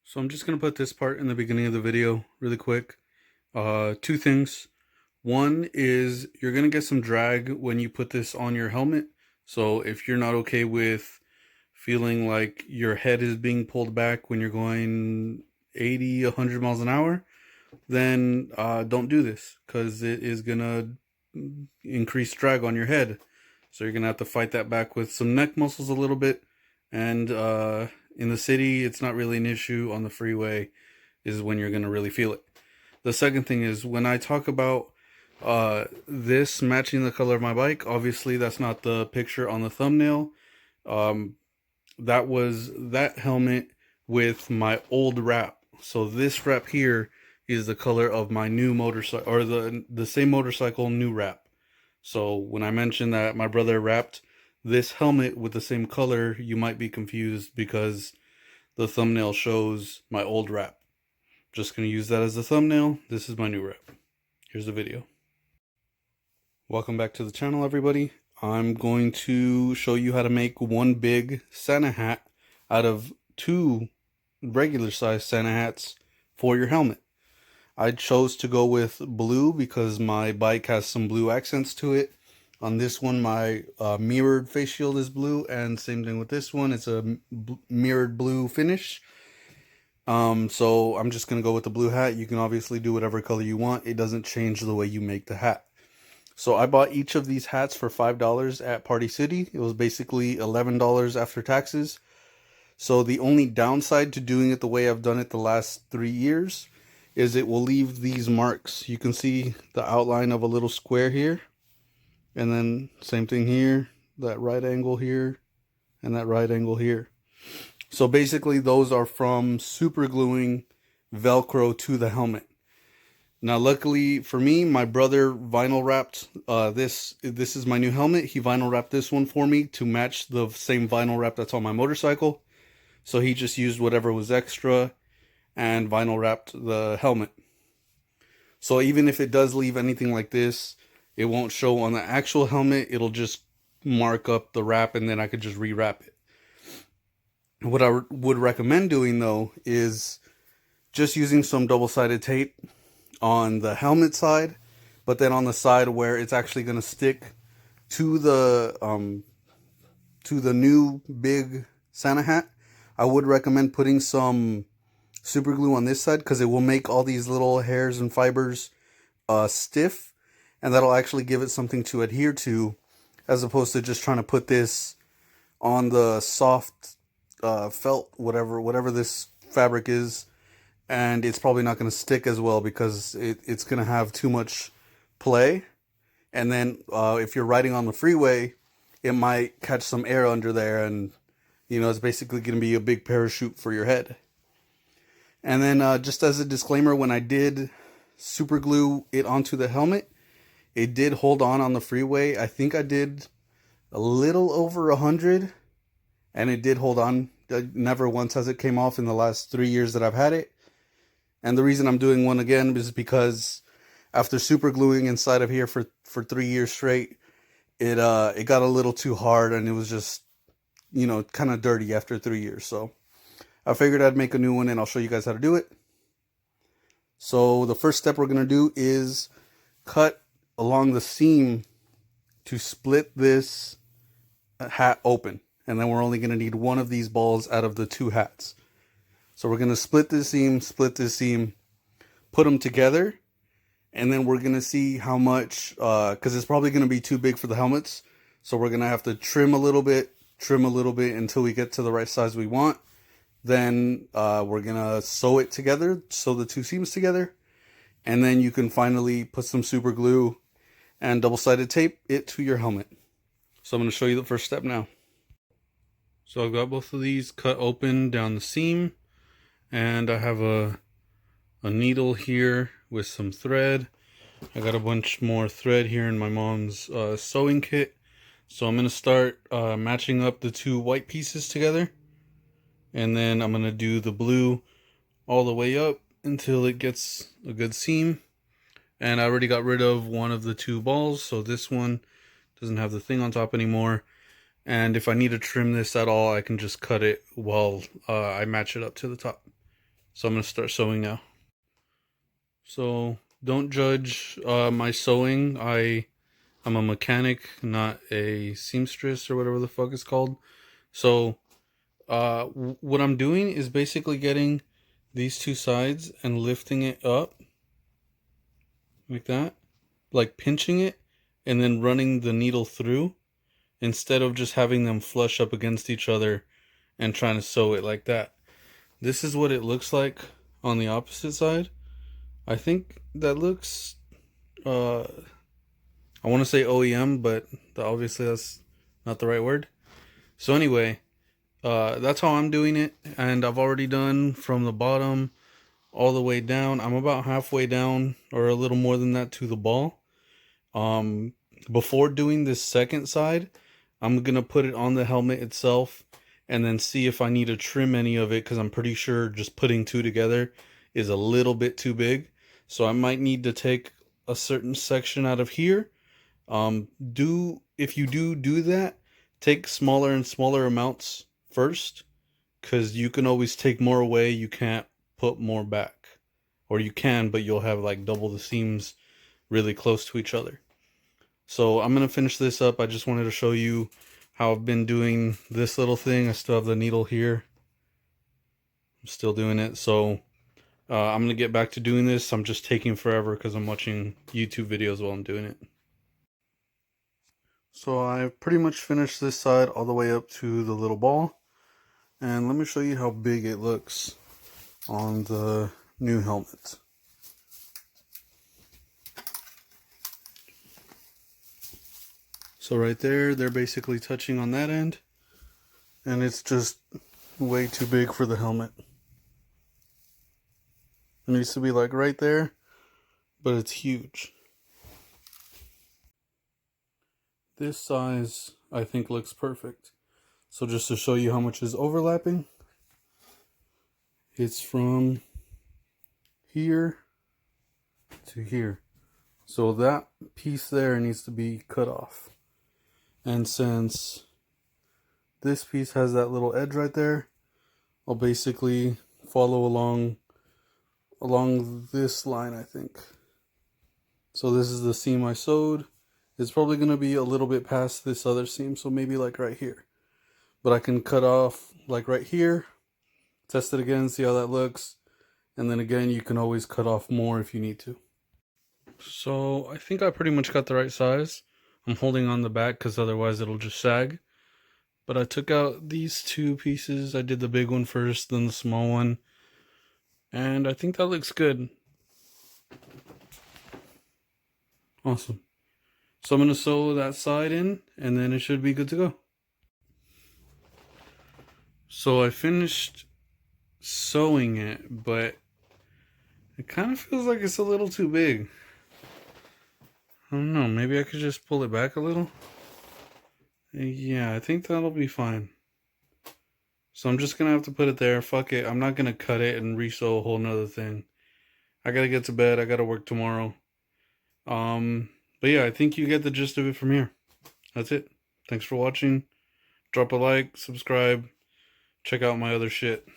So I'm just going to put this part in the beginning of the video really quick. Two things. One is you're going to get some drag when you put this on your helmet. So if you're not okay with feeling like your head is being pulled back when you're going 80, 100 miles an hour, then don't do this because it is going to increase drag on your head. So you're going to have to fight that back with some neck muscles a little bit. And in the city, it's not really an issue. On the freeway is when you're going to really feel it. The second thing is when I talk about this matching the color of my bike, obviously that's not the picture on the thumbnail. That was that helmet with my old wrap. So this wrap here is the color of my new motorcycle, or the same motorcycle new wrap. So when I mentioned that my brother wrapped this helmet with the same color, you might be confused because the thumbnail shows my old wrap. Just going to use that as the thumbnail. This is my new wrap. Here's the video. Welcome back to the channel, everybody. I'm going to show you how to make one big Santa hat out of two regular size Santa hats for your helmet. I chose to go with blue because my bike has some blue accents to it. On this one, my mirrored face shield is blue, and same thing with this one. It's a mirrored blue finish. So I'm just going to go with the blue hat. You can obviously do whatever color you want. It doesn't change the way you make the hat. So I bought each of these hats for $5 at Party City. It was basically $11 after taxes. So the only downside to doing it the way I've done it the last 3 years is it will leave these marks. You can see the outline of a little square here. And then same thing here, that right angle here, and that right angle here. So basically those are from super gluing Velcro to the helmet. Now luckily for me, my brother vinyl wrapped this is my new helmet. He vinyl wrapped this one for me to match the same vinyl wrap that's on my motorcycle. So he just used whatever was extra and vinyl wrapped the helmet. So even if it does leave anything like this, it won't show on the actual helmet. It'll just mark up the wrap and then I could just rewrap it. What I would recommend doing though is just using some double-sided tape on the helmet side, but then on the side where it's actually going to stick to the new big Santa hat, I would recommend putting some super glue on this side because it will make all these little hairs and fibers stiff, and that'll actually give it something to adhere to, as opposed to just trying to put this on the soft felt, whatever this fabric is, and it's probably not going to stick as well because it's going to have too much play. And then if you're riding on the freeway, it might catch some air under there, and you know, it's basically going to be a big parachute for your head. And then just as a disclaimer, when I did super glue it onto the helmet, it did hold on the freeway. I think I did a little over 100, and it did hold on. Never once has it came off in the last 3 years that I've had it. And the reason I'm doing one again is because after super gluing inside of here for 3 years straight, it got a little too hard, and it was just, you know, kind of dirty after 3 years. So I figured I'd make a new one, and I'll show you guys how to do it. So the first step we're going to do is cut along the seam to split this hat open. And then we're only going to need one of these balls out of the two hats. So we're going to split this seam, put them together. And then we're going to see how much, because it's probably going to be too big for the helmets. So we're going to have to trim a little bit until we get to the right size we want. Then we're going to sew it together, sew the two seams together. And then you can finally put some super glue and double-sided tape it to your helmet. So I'm going to show you the first step now. So I've got both of these cut open down the seam, and I have a needle here with some thread. I got a bunch more thread here in my mom's sewing kit. So I'm going to start matching up the two white pieces together, and then I'm going to do the blue all the way up until it gets a good seam. And I already got rid of one of the two balls, so this one doesn't have the thing on top anymore. And if I need to trim this at all, I can just cut it while I match it up to the top. So I'm going to start sewing now. So don't judge my sewing. I'm a mechanic, not a seamstress or whatever the fuck it's called. So what I'm doing is basically getting these two sides and lifting it up like that, like pinching it and then running the needle through instead of just having them flush up against each other and trying to sew it like that. This is what it looks like on the opposite side. I think that looks I want to say OEM, but obviously that's not the right word. So anyway, that's how I'm doing it, and I've already done from the bottom all the way down. I'm about halfway down or a little more than that to the ball. Before doing this second side, I'm gonna put it on the helmet itself and then see if I need to trim any of it, because I'm pretty sure just putting two together is a little bit too big. So I might need to take a certain section out of here. If you do that, take smaller and smaller amounts first, because you can always take more away. You can't put more back, or you can, but you'll have like double the seams really close to each other. So I'm gonna finish this up. I just wanted to show you how I've been doing this little thing. I still have the needle here. I'm still doing it. So I'm gonna get back to doing this. I'm just taking forever because I'm watching YouTube videos while I'm doing it. So I've pretty much finished this side all the way up to the little ball. And let me show you how big it looks on the new helmet. So right there, they're basically touching on that end. And it's just way too big for the helmet. It needs to be like right there, but it's huge. This size, I think, looks perfect. So just to show you how much is overlapping, it's from here to here. So that piece there needs to be cut off. And since this piece has that little edge right there, I'll basically follow along this line, I think. So this is the seam I sewed. It's probably going to be a little bit past this other seam, so maybe like right here. But I can cut off like right here, test it again, see how that looks. And then again, you can always cut off more if you need to. So I think I pretty much got the right size. I'm holding on the back because otherwise it'll just sag. But I took out these two pieces. I did the big one first, then the small one. And I think that looks good. Awesome. So I'm going to sew that side in, and then it should be good to go. So I finished sewing it, but it kind of feels like it's a little too big. I don't know, maybe I could just pull it back a little. Yeah, I think that'll be fine. So I'm just gonna have to put it there. Fuck it, I'm not gonna cut it and re-sew a whole nother thing. I gotta get to bed, I gotta work tomorrow. But yeah, I think you get the gist of it from here. That's it. Thanks for watching. Drop a like, subscribe, check out my other shit.